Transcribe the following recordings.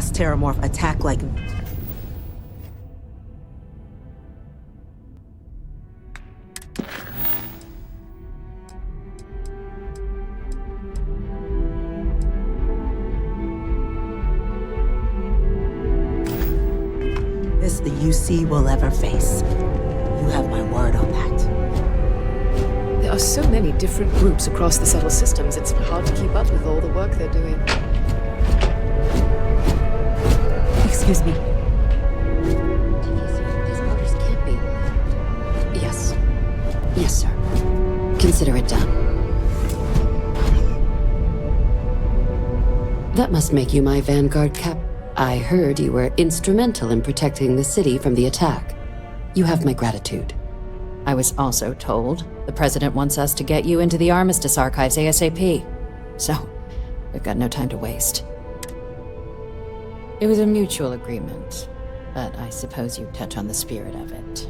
last Terramorph attack like... this the UC will ever face. You have my word on that. There are so many different groups across the subtle systems, it's hard to keep up with all the work they're doing. Excuse me. These orders can't be. Yes. Yes, sir. Consider it done. That must make you my Vanguard Cap. I heard you were instrumental in protecting the city from the attack. You have my gratitude. I was also told the President wants us to get you into the Armistice archives ASAP. So, we've got no time to waste. It was a mutual agreement, but I suppose you touch on the spirit of it.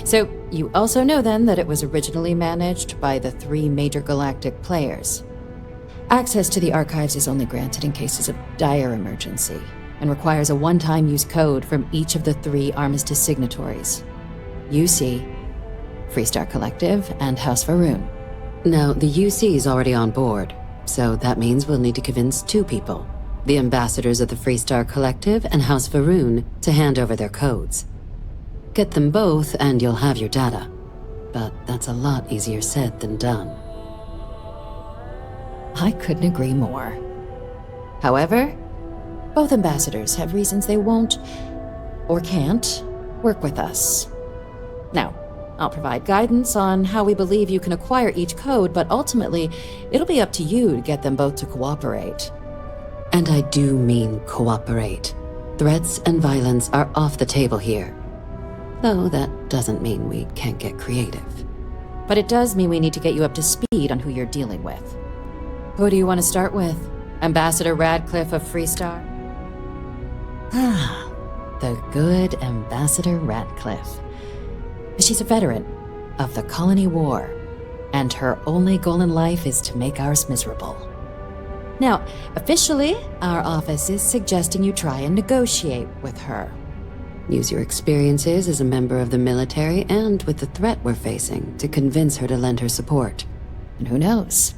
So, you also know then that it was originally managed by the 3 major galactic players. Access to the archives is only granted in cases of dire emergency, and requires a one-time use code from each of the 3 Armistice signatories. UC, Freestar Collective, and House Varun. Now, the UC is already on board, so that means we'll need to convince 2 people. The ambassadors of the Freestar Collective and House Varun to hand over their codes. Get them both and you'll have your data. But that's a lot easier said than done. I couldn't agree more. However, both ambassadors have reasons they won't, or can't, work with us. Now, I'll provide guidance on how we believe you can acquire each code, but ultimately, it'll be up to you to get them both to cooperate. And I do mean cooperate. Threats and violence are off the table here. Though that doesn't mean we can't get creative. But it does mean we need to get you up to speed on who you're dealing with. Who do you want to start with? Ambassador Radcliffe of Freestar? The good Ambassador Radcliffe. She's a veteran of the Colony War, and her only goal in life is to make ours miserable. Now, officially, our office is suggesting you try and negotiate with her. Use your experiences as a member of the military and with the threat we're facing to convince her to lend her support. And who knows?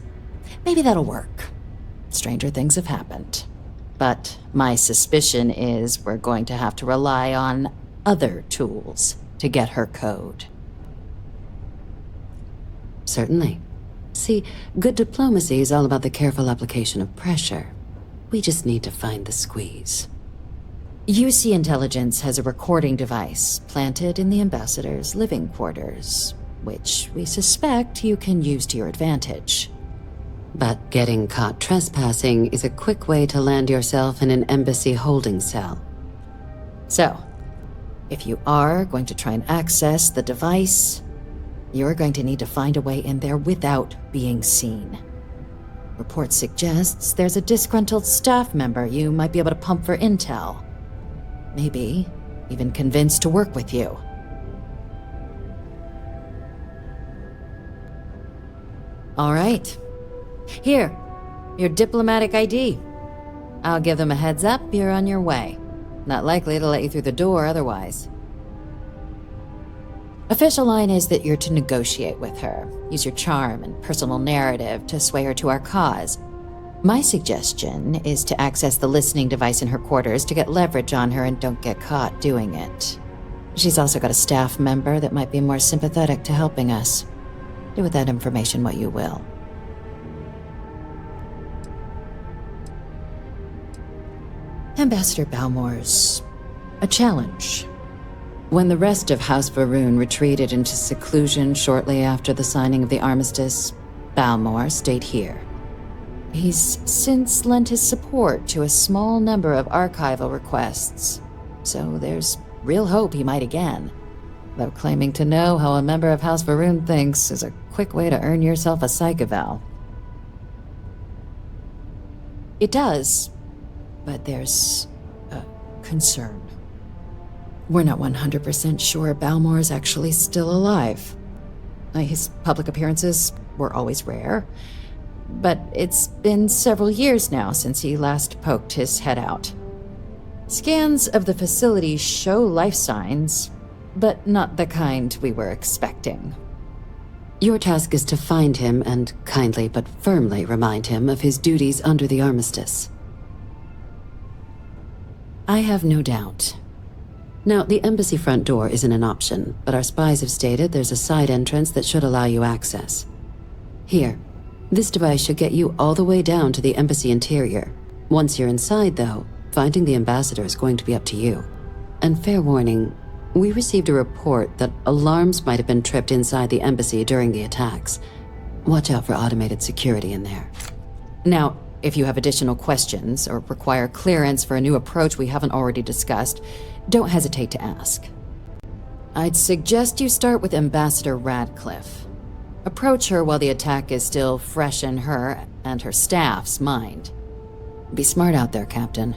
Maybe that'll work. Stranger things have happened. But my suspicion is we're going to have to rely on other tools to get her code. Certainly. See, good diplomacy is all about the careful application of pressure. We just need to find the squeeze. UC Intelligence has a recording device planted in the ambassador's living quarters, which we suspect you can use to your advantage. But getting caught trespassing is a quick way to land yourself in an embassy holding cell. So, if you are going to try and access the device, you're going to need to find a way in there without being seen. Report suggests there's a disgruntled staff member you might be able to pump for intel. Maybe even convince to work with you. All right. Here, your diplomatic ID. I'll give them a heads up, you're on your way. Not likely to let you through the door otherwise. Official line is that you're to negotiate with her. Use your charm and personal narrative to sway her to our cause. My suggestion is to access the listening device in her quarters to get leverage on her and don't get caught doing it. She's also got a staff member that might be more sympathetic to helping us. Do with that information what you will. Ambassador Balmore's a challenge. When the rest of House Varun retreated into seclusion shortly after the signing of the armistice, Balmore stayed here. He's since lent his support to a small number of archival requests, so there's real hope he might again. Though claiming to know how a member of House Varun thinks is a quick way to earn yourself a psych eval. It does, but there's a concern. We're not 100% sure Balmore's actually still alive. His public appearances were always rare, but it's been several years now since he last poked his head out. Scans of the facility show life signs, but not the kind we were expecting. Your task is to find him and kindly but firmly remind him of his duties under the armistice. I have no doubt. Now, the embassy front door isn't an option, but our spies have stated there's a side entrance that should allow you access. Here, this device should get you all the way down to the embassy interior. Once you're inside, though, finding the ambassador is going to be up to you. And fair warning, we received a report that alarms might have been tripped inside the embassy during the attacks. Watch out for automated security in there. Now, if you have additional questions or require clearance for a new approach we haven't already discussed, don't hesitate to ask. I'd suggest you start with Ambassador Radcliffe. Approach her while the attack is still fresh in her and her staff's mind. Be smart out there, Captain.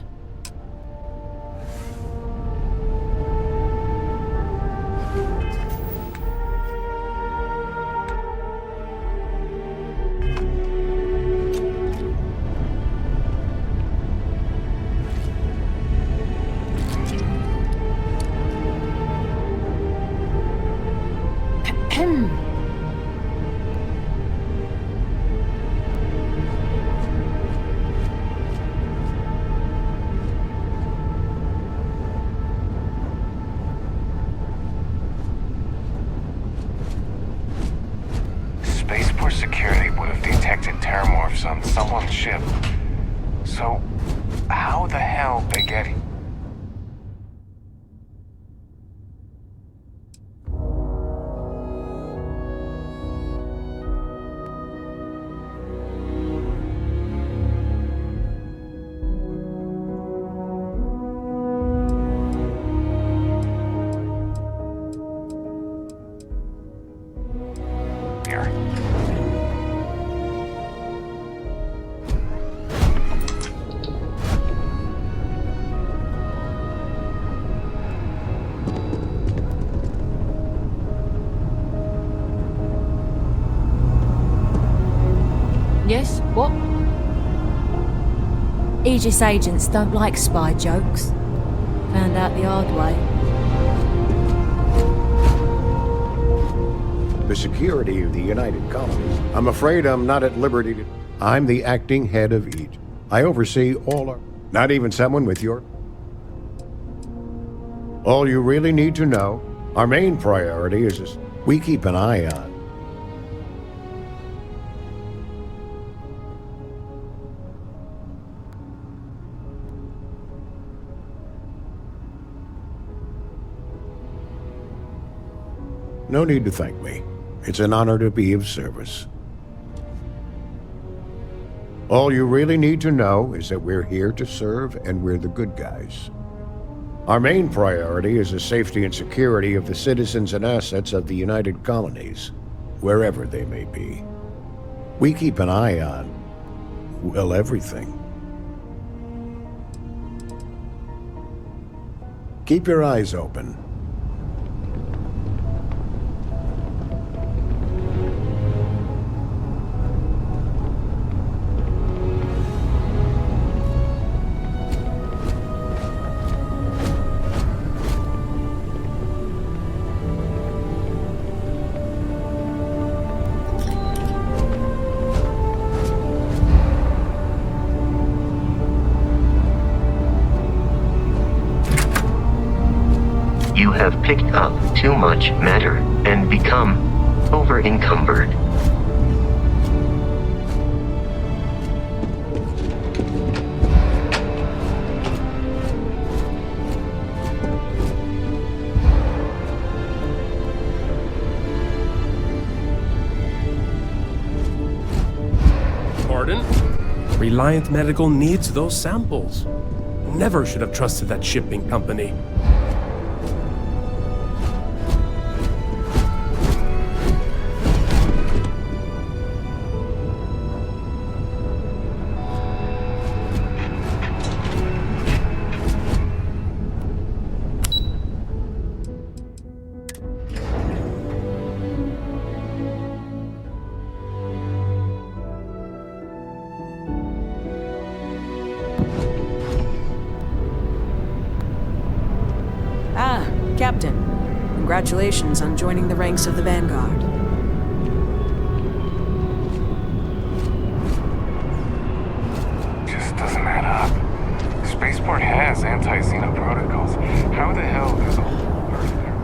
Spaceport security would have detected terramorphs on someone's ship. So, how the hell they get it? Yes? What? Aegis agents don't like spy jokes. Found out the hard way. The security of the United Colonies. I'm afraid I'm not at liberty to... I'm the acting head of Egypt. I oversee all our... Not even someone with your... All you really need to know, our main priority is this. We keep an eye on. No need to thank me. It's an honor to be of service. All you really need to know is that we're here to serve and we're the good guys. Our main priority is the safety and security of the citizens and assets of the United Colonies, wherever they may be. We keep an eye on, well, everything. Keep your eyes open. You have picked up too much matter and become over-encumbered. Pardon? Reliant Medical needs those samples. Never should have trusted that shipping company. Captain, congratulations on joining the ranks of the Vanguard. Just doesn't add up. Spaceport has anti-Xeno protocols. How the hell is a whole Earth there?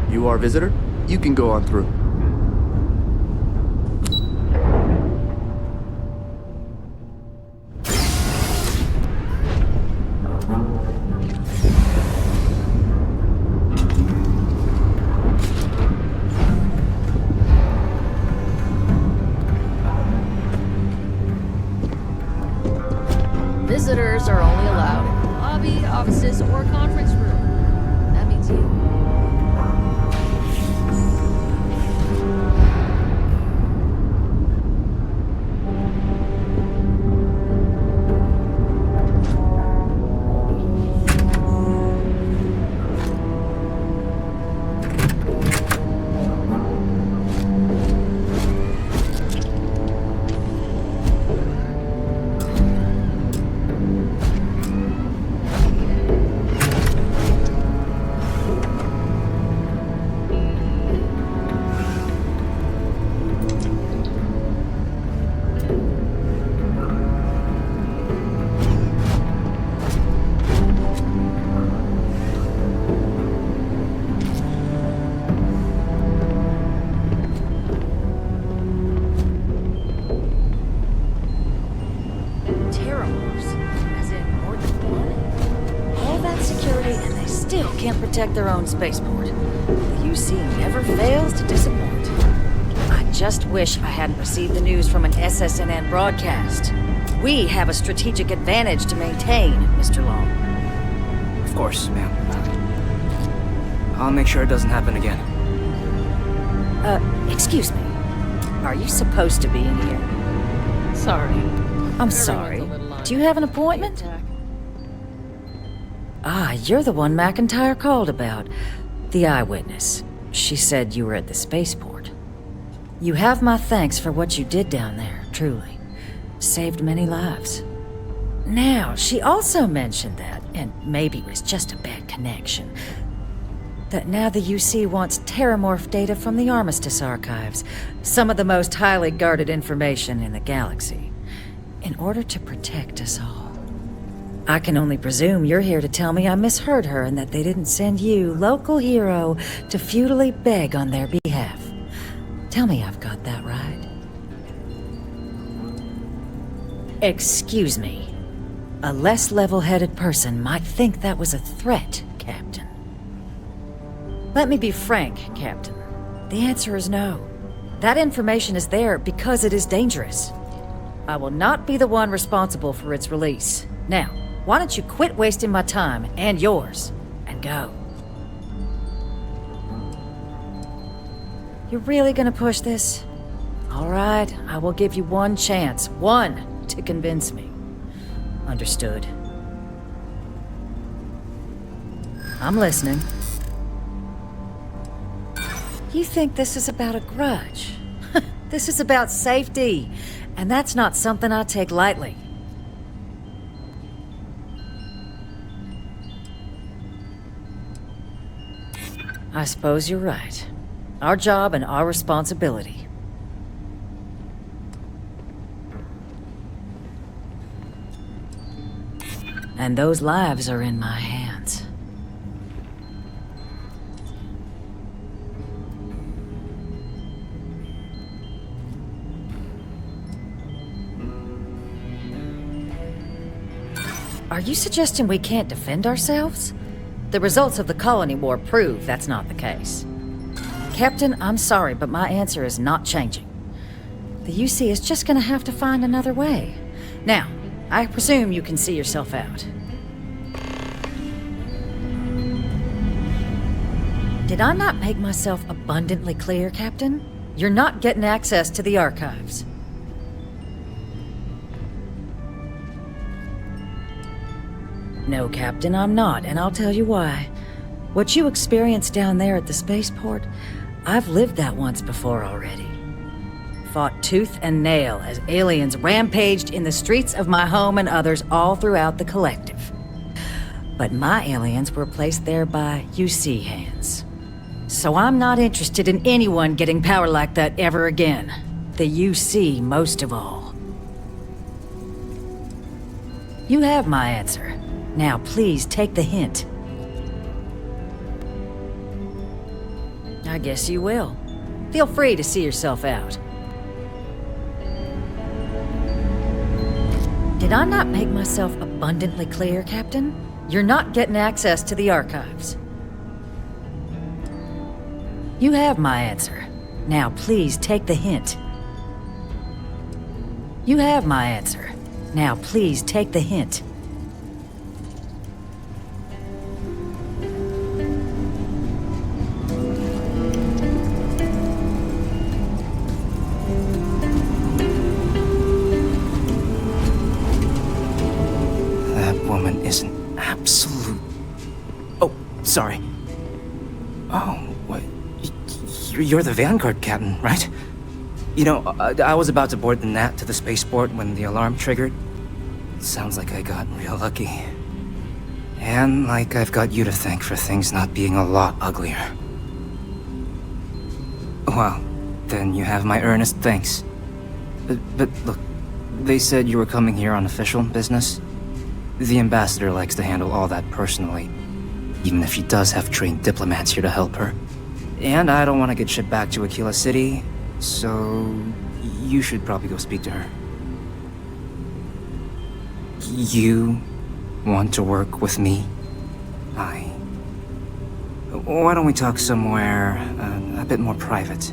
You are a visitor? You can go on through. Visitors are only allowed in the lobby, offices, or conference room. That means you. can't protect their own spaceport. The UC never fails to disappoint. I just wish I hadn't received the news from an SSNN broadcast. We have a strategic advantage to maintain, Mr. Long. Of course, ma'am. I'll make sure it doesn't happen again. Excuse me. Are you supposed to be in here? Sorry. I'm sorry. Do you have an appointment? Ah, you're the one McIntyre called about. The eyewitness. She said you were at the spaceport. You have my thanks for what you did down there, truly. Saved many lives. Now, she also mentioned that, and maybe it was just a bad connection, that now the UC wants terramorph data from the Armistice archives, some of the most highly guarded information in the galaxy, in order to protect us all. I can only presume you're here to tell me I misheard her and that they didn't send you, local hero, to futilely beg on their behalf. Tell me I've got that right. Excuse me. A less level-headed person might think that was a threat, Captain. Let me be frank, Captain. The answer is no. That information is there because it is dangerous. I will not be the one responsible for its release. Now, why don't you quit wasting my time and yours, and go? You're really gonna push this? All right, I will give you one chance. One to convince me. Understood. I'm listening. You think this is about a grudge? This is about safety, and that's not something I take lightly. I suppose you're right. Our job and our responsibility. And those lives are in my hands. Are you suggesting we can't defend ourselves? The results of the colony war prove that's not the case. Captain, I'm sorry, but my answer is not changing. The UC is just gonna have to find another way. Now, I presume you can see yourself out. Did I not make myself abundantly clear, Captain? You're not getting access to the archives. No, Captain, I'm not, and I'll tell you why. What you experienced down there at the spaceport, I've lived that once before already. Fought tooth and nail as aliens rampaged in the streets of my home and others all throughout the collective. But my aliens were placed there by UC hands. So I'm not interested in anyone getting power like that ever again. The UC most of all. You have my answer. Now, please take the hint. I guess you will. Feel free to see yourself out. Did I not make myself abundantly clear, Captain? You're not getting access to the archives. You have my answer. Now, please take the hint. You have my answer. Now, please take the hint. Is an absolute... Oh, sorry. Oh, what? You're the Vanguard captain, right? You know, I was about to board the Nat to the spaceport when the alarm triggered. Sounds like I got real lucky. And like I've got you to thank for things not being a lot uglier. Well, then you have my earnest thanks. But look, they said you were coming here on official business. The ambassador likes to handle all that personally, even if she does have trained diplomats here to help her. And I don't want to get shipped back to Aquila City, so you should probably go speak to her. You want to work with me? why don't we talk somewhere a bit more private?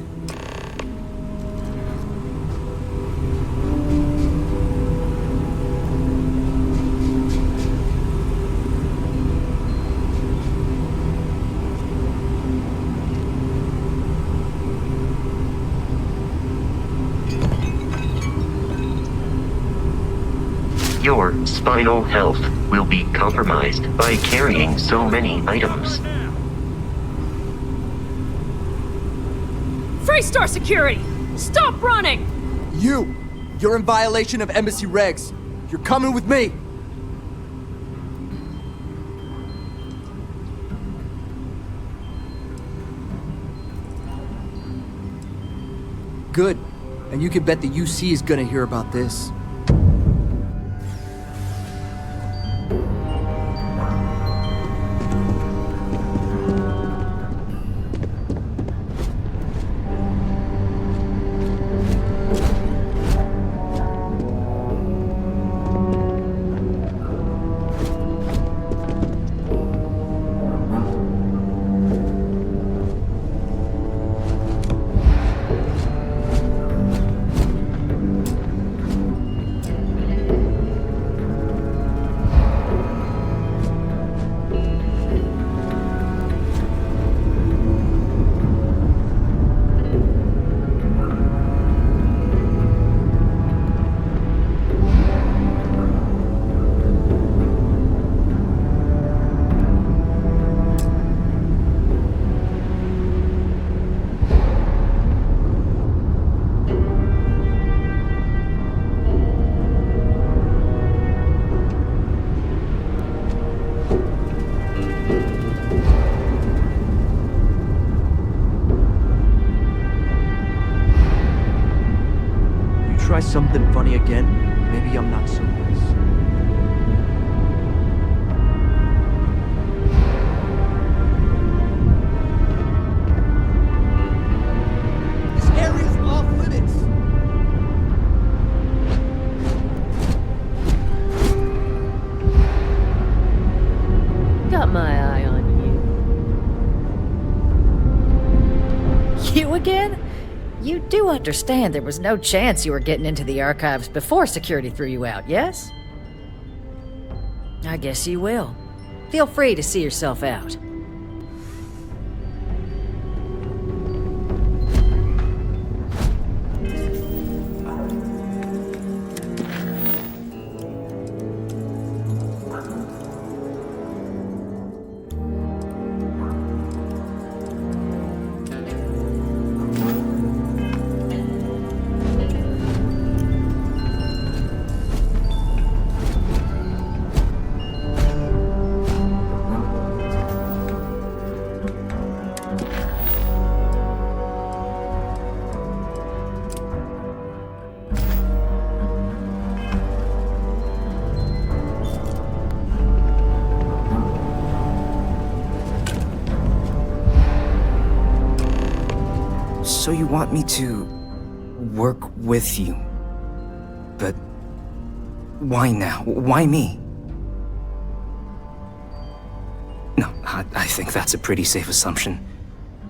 Your spinal health will be compromised by carrying so many items. Freestar security! Stop running! You're in violation of embassy regs. You're coming with me. Good. And you can bet the UC is gonna hear about this. Try something funny again, maybe I'm not so nice. This area's off limits! Got my eye on you. You again? You do understand there was no chance you were getting into the archives before security threw you out, yes? I guess you will. Feel free to see yourself out. So you want me to work with you? But why now? Why me? No, I think that's a pretty safe assumption.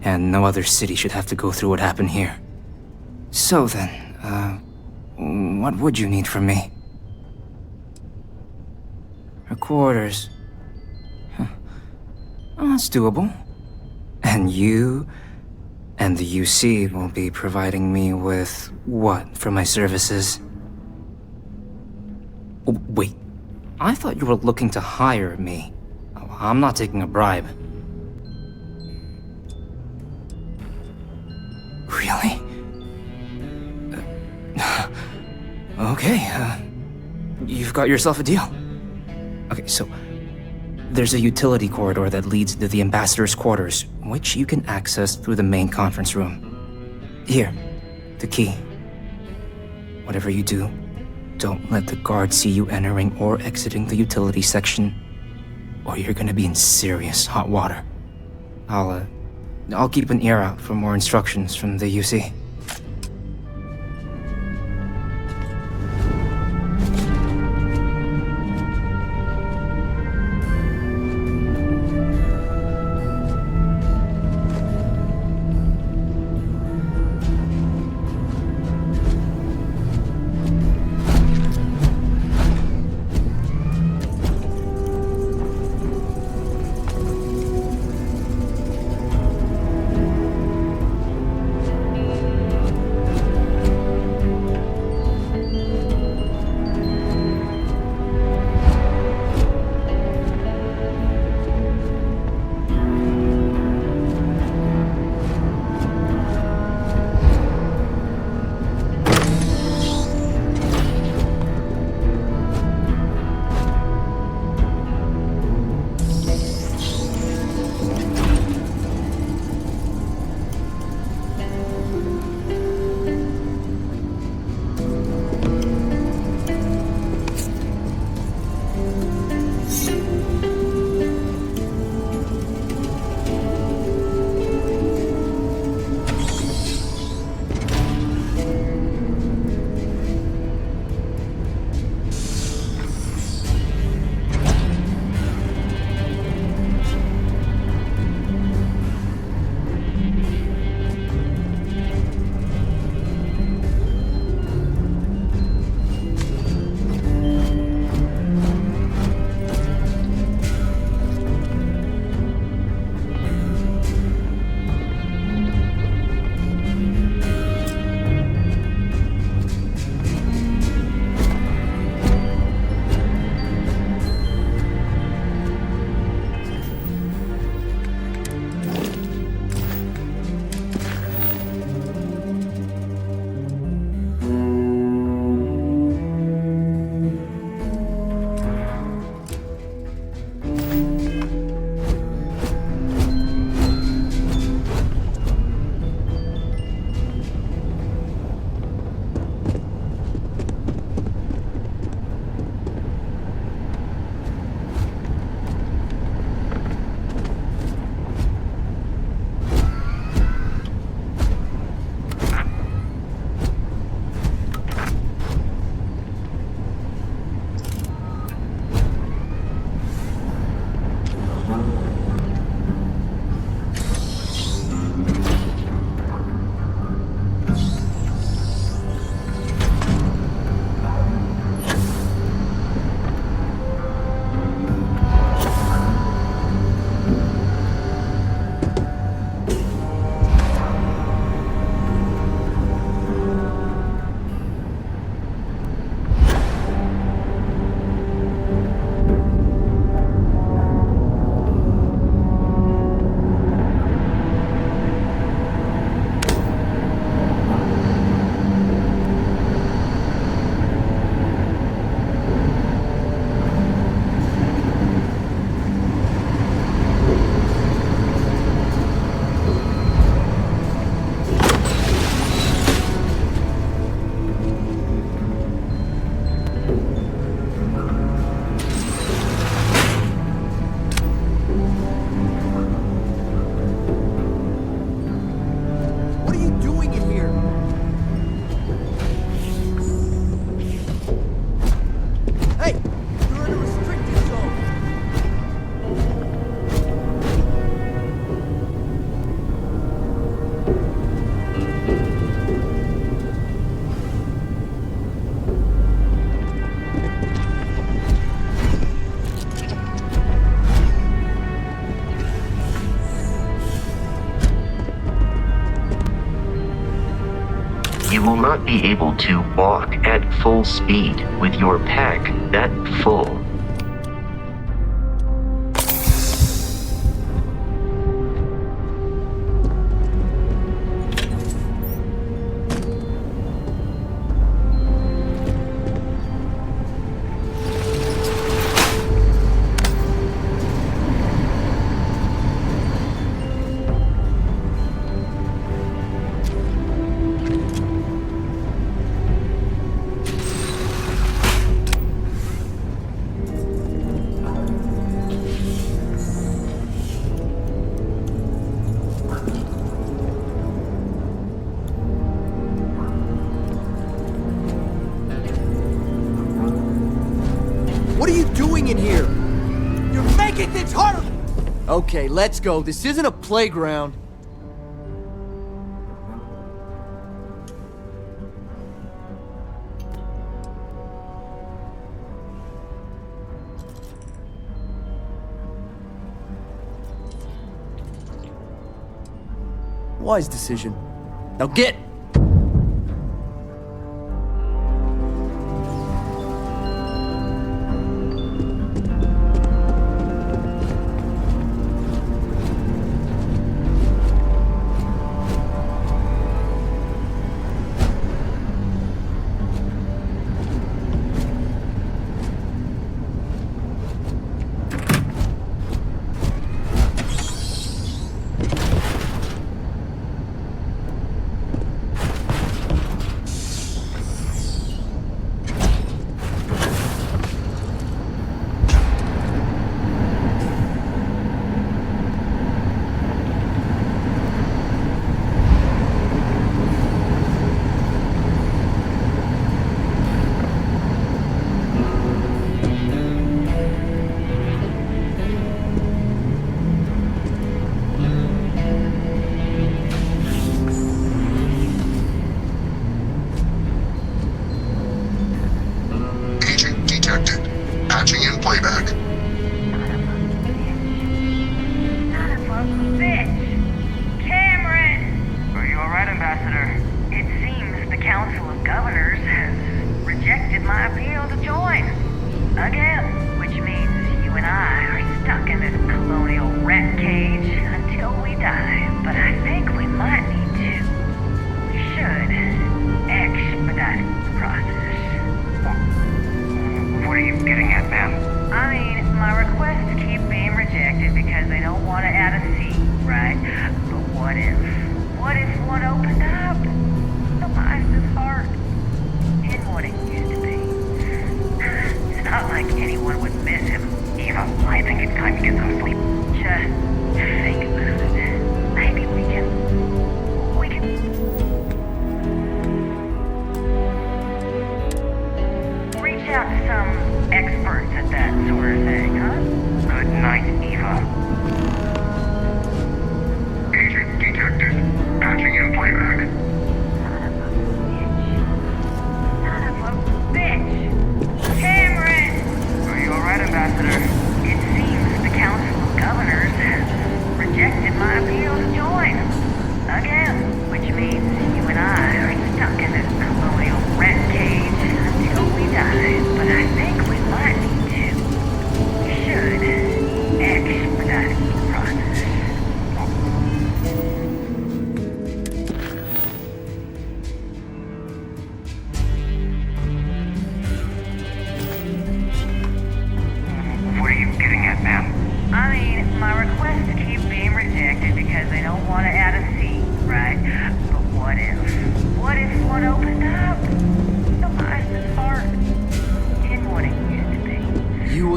And no other city should have to go through what happened here. So then, what would you need from me? Her quarters. Huh. Oh, that's doable. And you and the UC will be providing me with what for my services? Oh, wait, I thought you were looking to hire me. I'm not taking a bribe. Really? Okay, you've got yourself a deal. Okay, so there's a utility corridor that leads to the ambassador's quarters, which you can access through the main conference room. Here, the key. Whatever you do, don't let the guards see you entering or exiting the utility section, or you're gonna be in serious hot water. I'll keep an ear out for more instructions from the UC. You will not be able to walk at full speed with your pack that full. What are you doing in here? You're making things harder! Okay, let's go. This isn't a playground. Wise decision. Now get!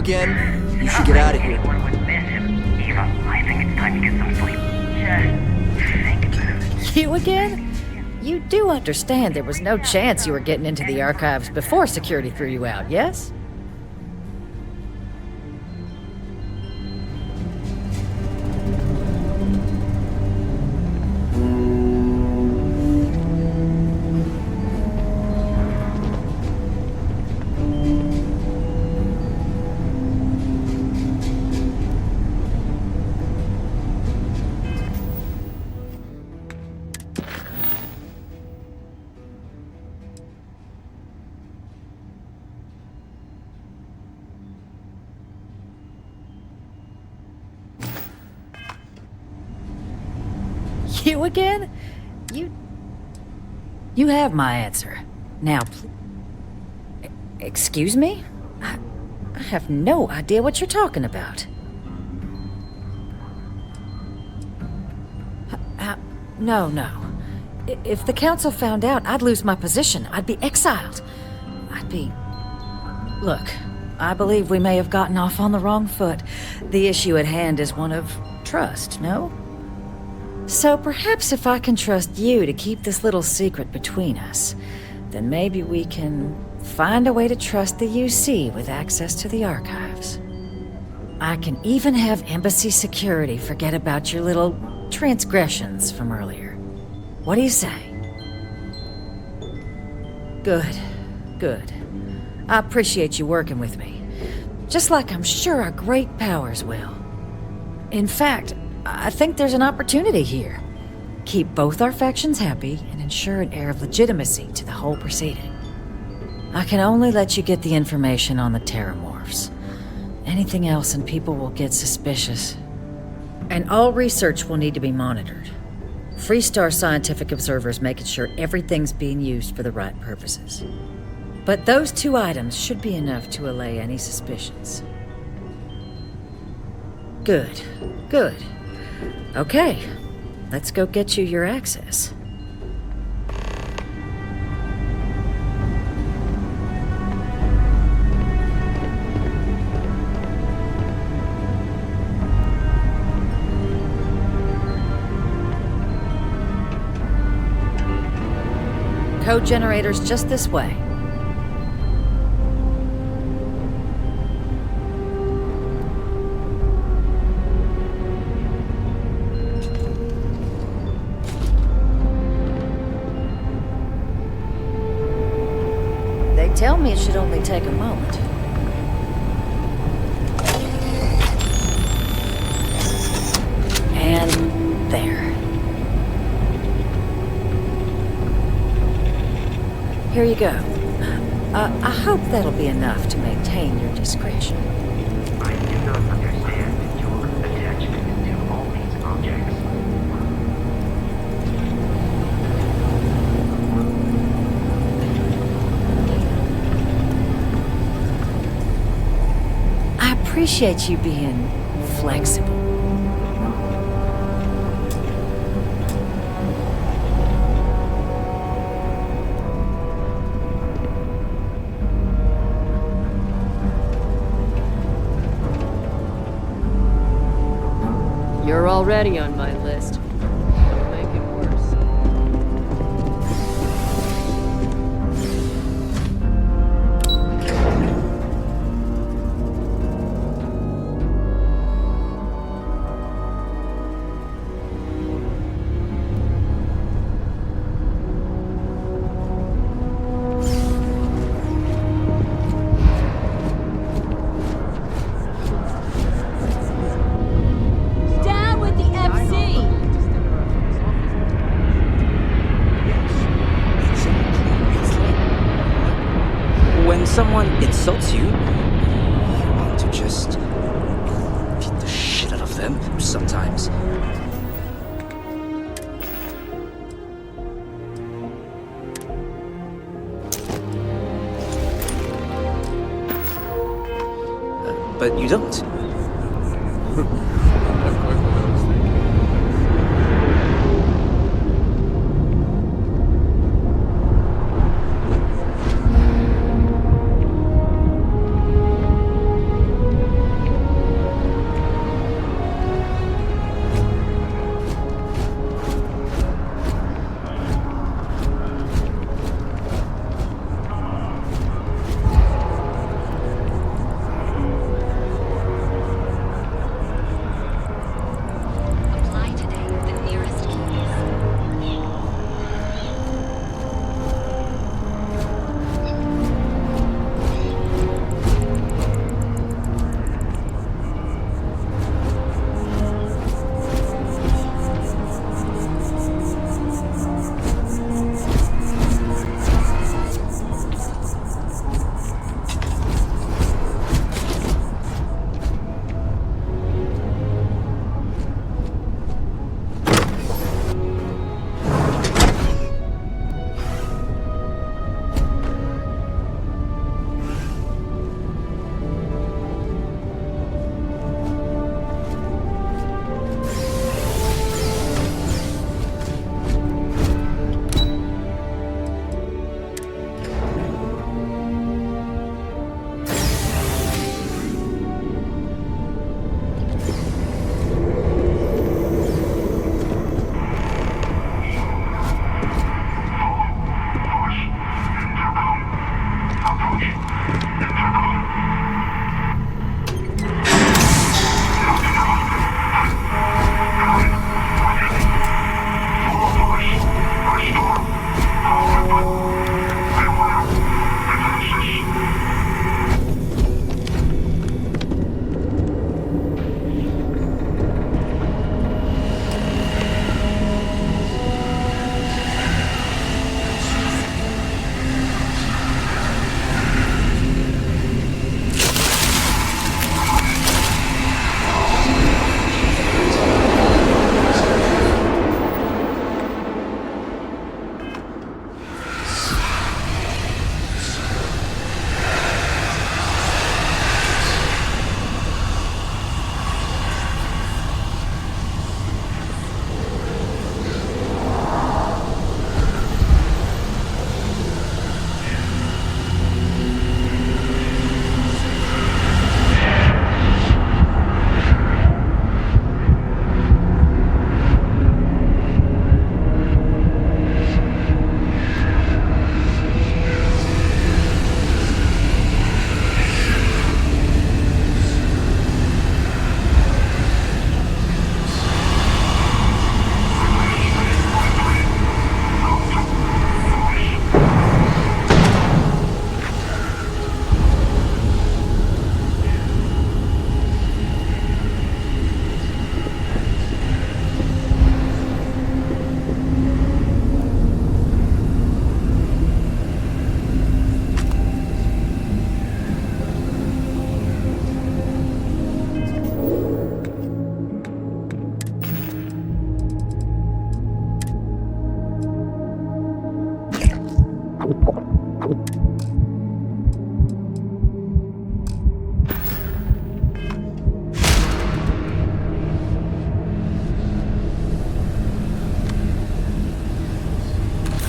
again? You should get out of here. Eva, I think it's time to get some sleep. Just think about it. You again? You do understand there was no chance you were getting into the archives before security threw you out, yes? You again? You have my answer. Now, excuse me? I have no idea what you're talking about. No. If the council found out, I'd lose my position. I'd be exiled. Look, I believe we may have gotten off on the wrong foot. The issue at hand is one of trust, no? So perhaps if I can trust you to keep this little secret between us, then maybe we can find a way to trust the UC with access to the archives. I can even have embassy security forget about your little transgressions from earlier. What do you say? Good. I appreciate you working with me, just like I'm sure our great powers will. In fact, I think there's an opportunity here. Keep both our factions happy and ensure an air of legitimacy to the whole proceeding. I can only let you get the information on the terramorphs. Anything else and people will get suspicious. And all research will need to be monitored. Freestar scientific observers making sure everything's being used for the right purposes. But those 2 items should be enough to allay any suspicions. Good. Okay, let's go get you your access. Code generators just this way. Tell me it should only take a moment. And there. Here you go. I hope that'll be enough to maintain your discretion. I do not understand your attachment to all these objects. I appreciate you being flexible. You're already on my list. Don't make it worse. someone insults you, you want to just beat the shit out of them sometimes. But you don't.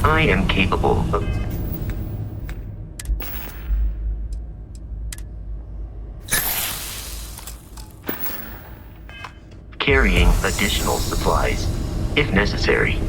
I am capable of carrying additional supplies, if necessary.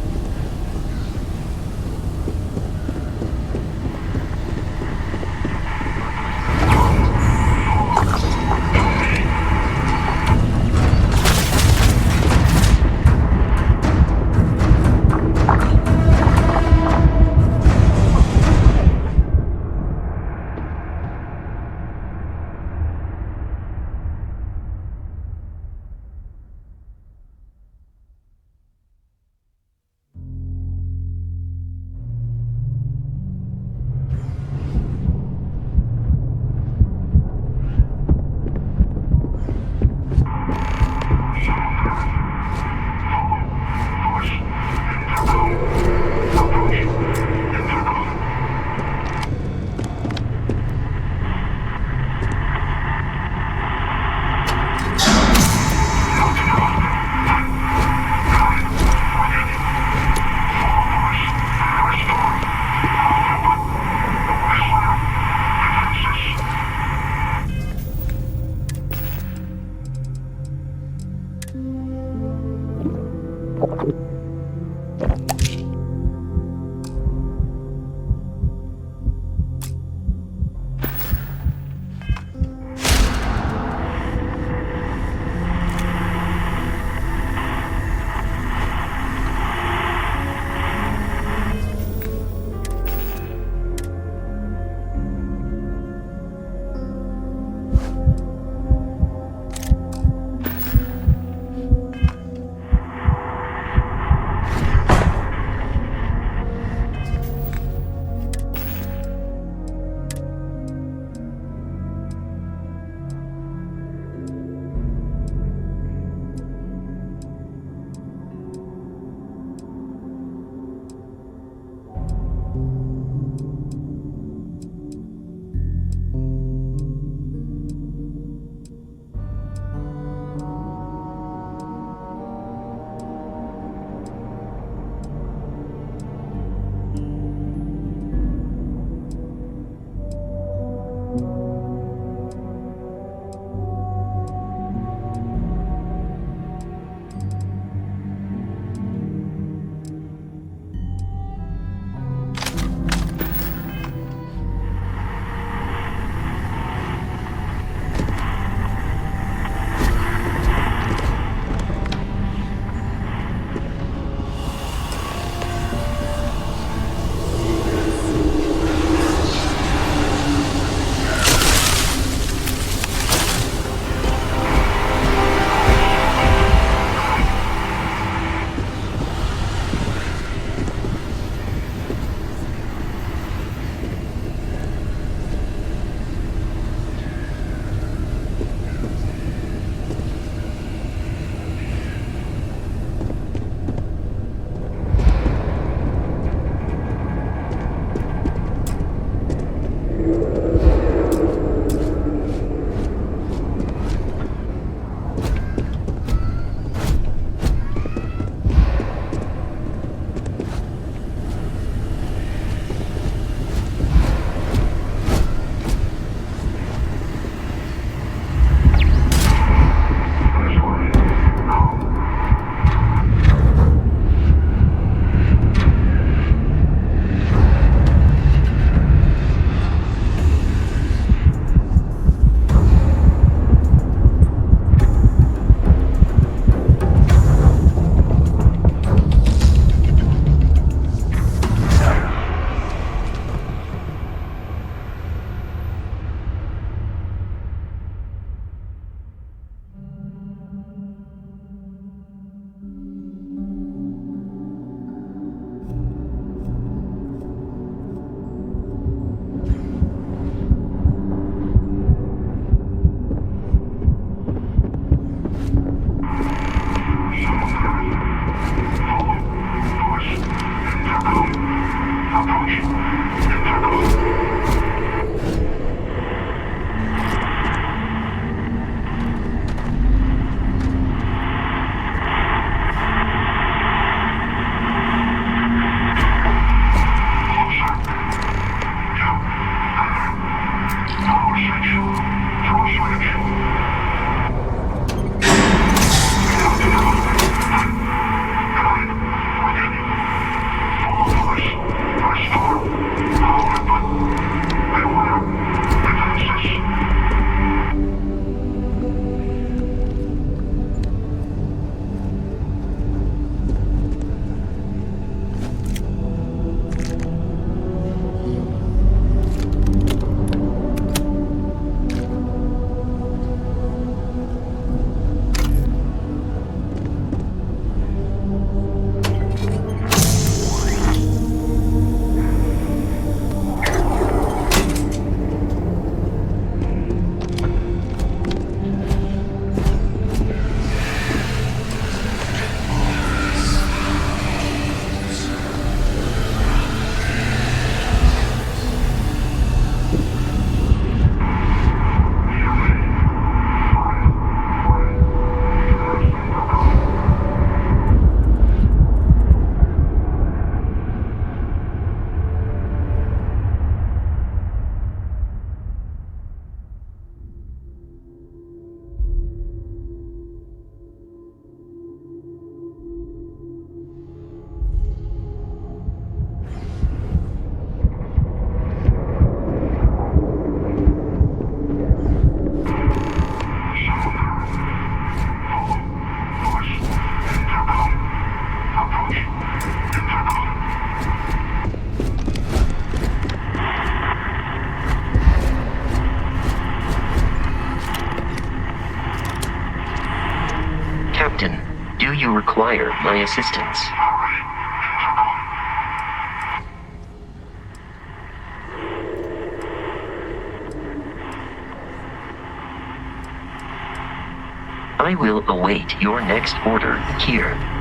Captain. Do you require my assistance? I will await your next order here.